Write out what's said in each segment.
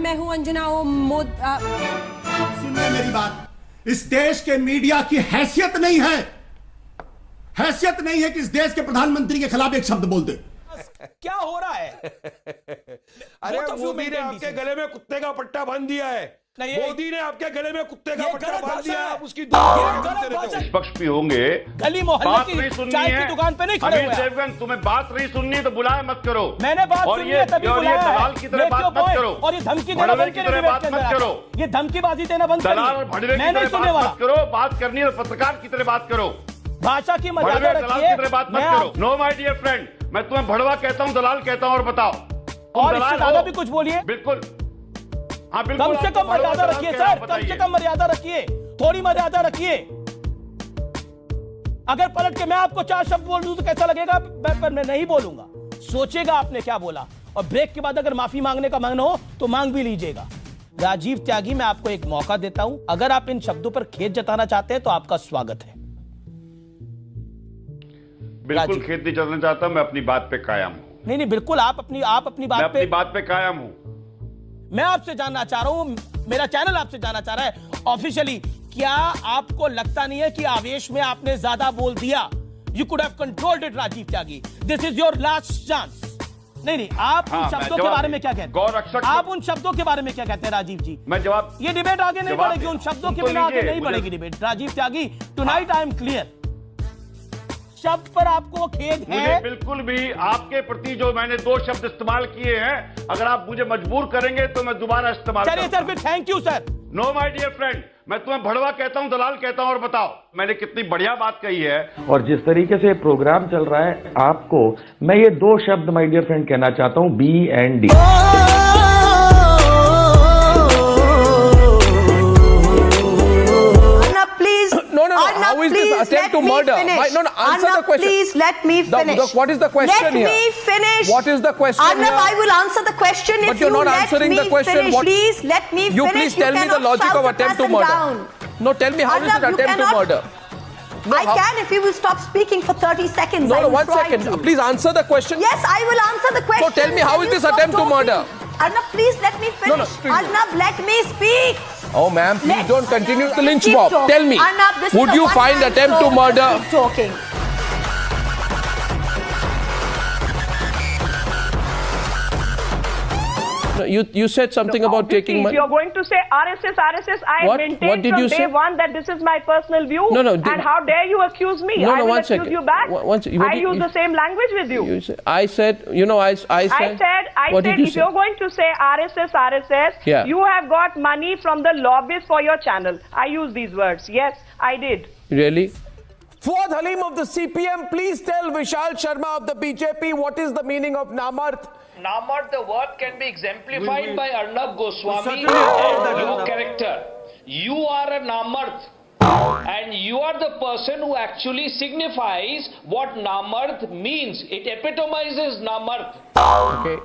मैं हूं अंजना ओम सुनिए मेरी बात, इस देश के मीडिया की हैसियत नहीं है कि इस देश के प्रधानमंत्री के खिलाफ एक शब्द बोल दे। क्या हो रहा है? अरे मोदी ने आपके गले में कुत्ते का पट्टा बांध दिया है। मोदी ने आपके गले में कुत्ते का पट्टा बांध दिया है। आप उसकी निष्पक्ष भी होंगे, गली मोहल्ले की चाय की दुकान पे नहीं खड़े हुए। तुम्हें बात नहीं सुननी तो बुलाए मत करो। मैंने बात सुनी है तभी बुलाया है। दलाल की तरह बात मत करो और ये धमकी देना बंद करो, बात मत करो, ये धमकीबाजी देना बंद करो। मैं नहीं सुनने वाला। करो बात करनी है पत्रकार की तरह बात करो, भाषा की मर्यादा रखिए। बात मत करो। नो माय डियर फ्रेंड, मैं तुम्हें भड़वा कहता हूँ, दलाल कहता हूँ। और बताओ, और इससे ज्यादा भी कुछ बोलिए। बिल्कुल, हाँ बिल्कुल, कम से कम मर्यादा रखिए सर, कम से कम मर्यादा रखिए, थोड़ी मर्यादा रखिए। अगर पलट के मैं आपको 4 शब्द बोल दूं तो कैसा लगेगा? पर मैं नहीं बोलूंगा, सोचेगा आपने क्या बोला। और ब्रेक के बाद अगर माफी मांगने का मांगना हो तो मांग भी लीजिएगा। राजीव त्यागी, मैं आपको एक मौका देता हूं, अगर आप इन शब्दों पर खेद जताना चाहते हैं तो आपका स्वागत है। बिल्कुल खेद नहीं जताना चाहता, मैं अपनी बात पे कायम हूं। नहीं, बिल्कुल आप अपनी बात पे कायम हूं। मैं आपसे जानना चाह रहा हूं, मेरा चैनल आपसे जानना चाह रहा है ऑफिशियली, क्या आपको लगता नहीं है कि आवेश में आपने ज्यादा बोल दिया? You could have controlled it Rajiv Tyagi, this is your last chance. नहीं, आप उन शब्दों के बारे में क्या कहते हैं? आप उन शब्दों के बारे में क्या कहते हैं राजीव जी? मैं जवाब, ये डिबेट आगे नहीं बढ़ेगी, उन शब्दों के बिना आगे नहीं बढ़ेगी debate. Rajiv Tyagi, tonight I am clear, शब्द पर आपको खेद है? मुझे बिल्कुल भी आपके प्रति जो मैंने 2 शब्द इस्तेमाल किए हैं, अगर आप मुझे मजबूर करेंगे तो मैं दोबारा इस्तेमाल करूंगा। चलिए सर, फिर thank you sir. No my dear friend, मैं तुम्हें भड़वा कहता हूं, दलाल कहता हूं। और बताओ, मैंने कितनी बढ़िया बात कही है। और जिस तरीके से प्रोग्राम चल रहा है, आपको मैं ये 2 शब्द माय डियर फ्रेंड कहना चाहता हूं, BND। How is this attempt to murder? No, answer the question. Please let me finish. What is the question here? Let me finish. What is the question here? I will answer the question if you're not answering the question. Please let me finish. You please tell me the logic of attempt to murder. No, tell me how is it attempt to murder? I can if you will stop speaking for 30 seconds. No, 1 second. Please answer the question. Yes, I will answer the question. So tell me how is this attempt to murder? Arnab, please let me finish. Arnab, let me speak. Oh, ma'am, please don't continue the lynch mob. Tell me, Arnab, would you find attempt to murder? Keep talking. No, you said something about taking money. If you're going to say RSS, I maintained what did from you day say? one that this is my personal view. No, and how dare you accuse me? No, I will one accuse second. you back. I use the same language with you. I said, I said, if you're going to say RSS, yeah. You have got money from the lobbyists for your channel. I use these words. Yes, I did. Really? Fuad Halim of the CPM, please tell Vishal Sharma of the BJP what is the meaning of Namarth. Namarth, the word can be exemplified by Arnab Goswami and your character. You are a Namarth, and you are the person who actually signifies what Namarth means. It epitomizes Namarth. Okay.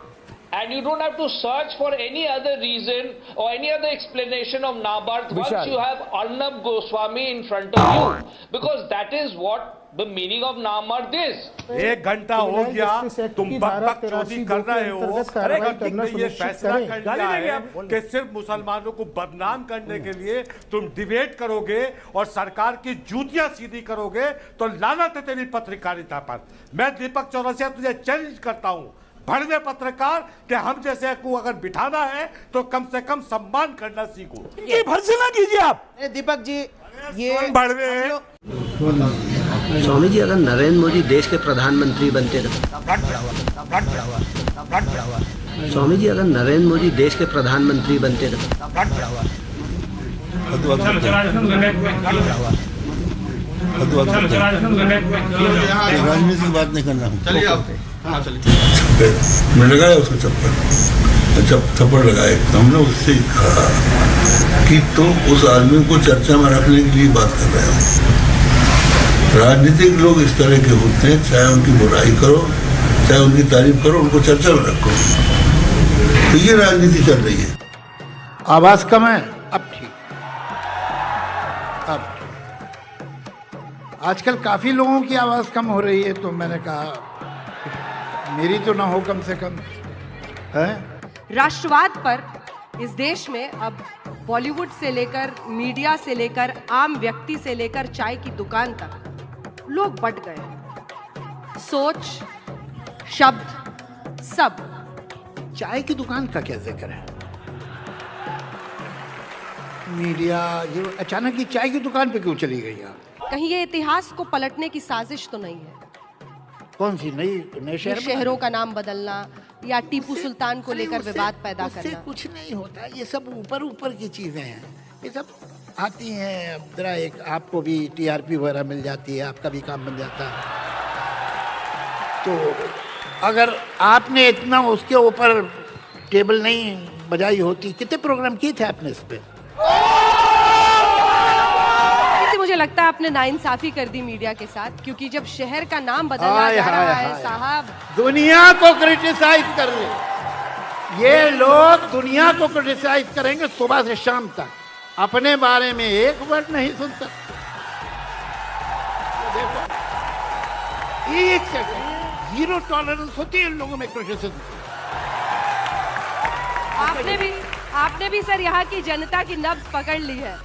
And you don't have to search for any other reason or any other explanation of Namarth once you have Arnab Goswami in front of you. Because that is what the meaning of Namarth is. 1 घंटा हो गया, तुम बकबक चोरी कर रहे हो। अगर तुमने ये फैसला कर लिया है कि सिर्फ मुसलमानों को बदनाम करने के लिए तुम डिबेट करोगे और सरकार की जूतियां सीधी करोगे, तो लानत है तेरी पत्रकारिता पर। मैं दीपक चौरसिया तुझे चैलेंज करता हूं, भड़वे पत्रकार कि हम जैसे को अगर बिठाना है तो कम से कम सम्मान करना सीखो। ये भर्त्सना कीजिए आप। दीपक जी, ये भड़वे स्वामी जी, अगर नरेंद्र मोदी देश के प्रधानमंत्री बनते तो स्वामी जी, अगर नरेंद्र मोदी देश के प्रधानमंत्री बनते तो राजनीति की बात नहीं करना। मैं लगाया उसको चप्पल, जब थप्पड़ लगाए तो हमने उससे कहा कि तुम उस आदमी को चर्चा में रखने के लिए बात कर रहे हो। राजनीतिक लोग इस तरह के होते हैं, चाहे उनकी बुराई करो चाहे उनकी तारीफ करो, उनको चर्चा में रखो। तो ये राजनीति चल रही है। आवाज कम है, अब ठीक। अब आजकल काफी लोगों की आवाज कम हो रही है, तो मैंने कहा मेरी तो ना हो कम से कम है। राष्ट्रवाद पर इस देश में अब बॉलीवुड से लेकर मीडिया से लेकर आम व्यक्ति से लेकर चाय की दुकान तक लोग बट गए। सोच, शब्द, सब। चाय की दुकान का क्या जिक्र है? मीडिया ये अचानक ही चाय की दुकान पे क्यों चली गई आप? कहीं ये इतिहास को पलटने की साजिश तो नहीं है? कौन सी नई शहरों का नाम बदलना या टीपू सुल्तान को लेकर विवाद पैदा करना? उससे कुछ नहीं होता, ये सब ऊपर ऊपर की चीजें हैं, ये सब आती हैं। अब जरा एक आपको भी टीआरपी वगैरह मिल जाती है, आपका भी काम बन जाता है। तो अगर आपने इतना उसके ऊपर टेबल नहीं बजाई होती, कितने प्रोग्राम किए थे आपने इस पे? मुझे लगता है आपने नाइंसाफी कर दी मीडिया के साथ, क्योंकि जब शहर का नाम बदलना जा रहा है साहब। दुनिया को क्रिटिसाइज कर ले, ये लोग दुनिया को क्रिटिसाइज करेंगे सुबह से शाम तक, अपने बारे में एक वर्ड नहीं सुन सकते। देखो, एक सेकंड, जीरो टॉलरेंस होती है इन लोगों में क्रिटिसिज्म। आपने भी सर यहाँ की जनता की नब्ज पकड़ ली है।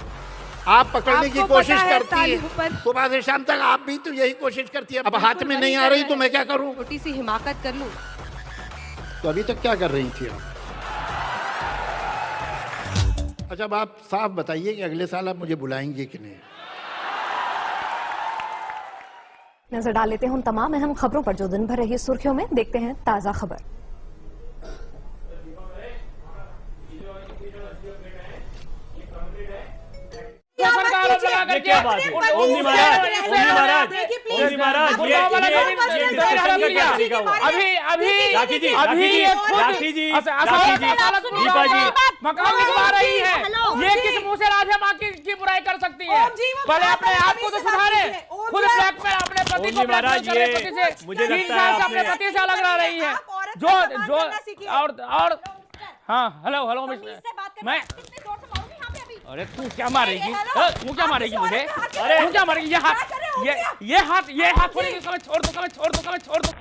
आप पकड़ने की कोशिश करती है सुबह से शाम तक, आप भी तो यही कोशिश करती है। अब हाथ में नहीं आ रही तो मैं क्या करूं? छोटी सी हिमाकत कर लूं। तो अभी तक क्या कर रही थी आप? अच्छा, अब आप साफ बताइए कि अगले साल आप मुझे बुलाएंगे कि नहीं? नजर डाल लेते हैं उन तमाम अहम खबरों पर जो दिन भर रही सुर्खियों में। देखते हैं ताजा खबर। क्या बात है? ओमनी महाराज, मकान लिखवा रही है, ये किस मुंह से राजा माँ की बुराई कर सकती है? पहले अपने आप को तो सुधारे। खुद ब्लैक में अपने पति को मुझे लगता है अपने पति से अलग रह रही है। जो और हाँ, हेलो मैं अरे तू क्या मारेगी? तू क्या मारेगी मुझे? अरे तू क्या मारेगी? ये हाथ छोड़ दो, छोड़ दो।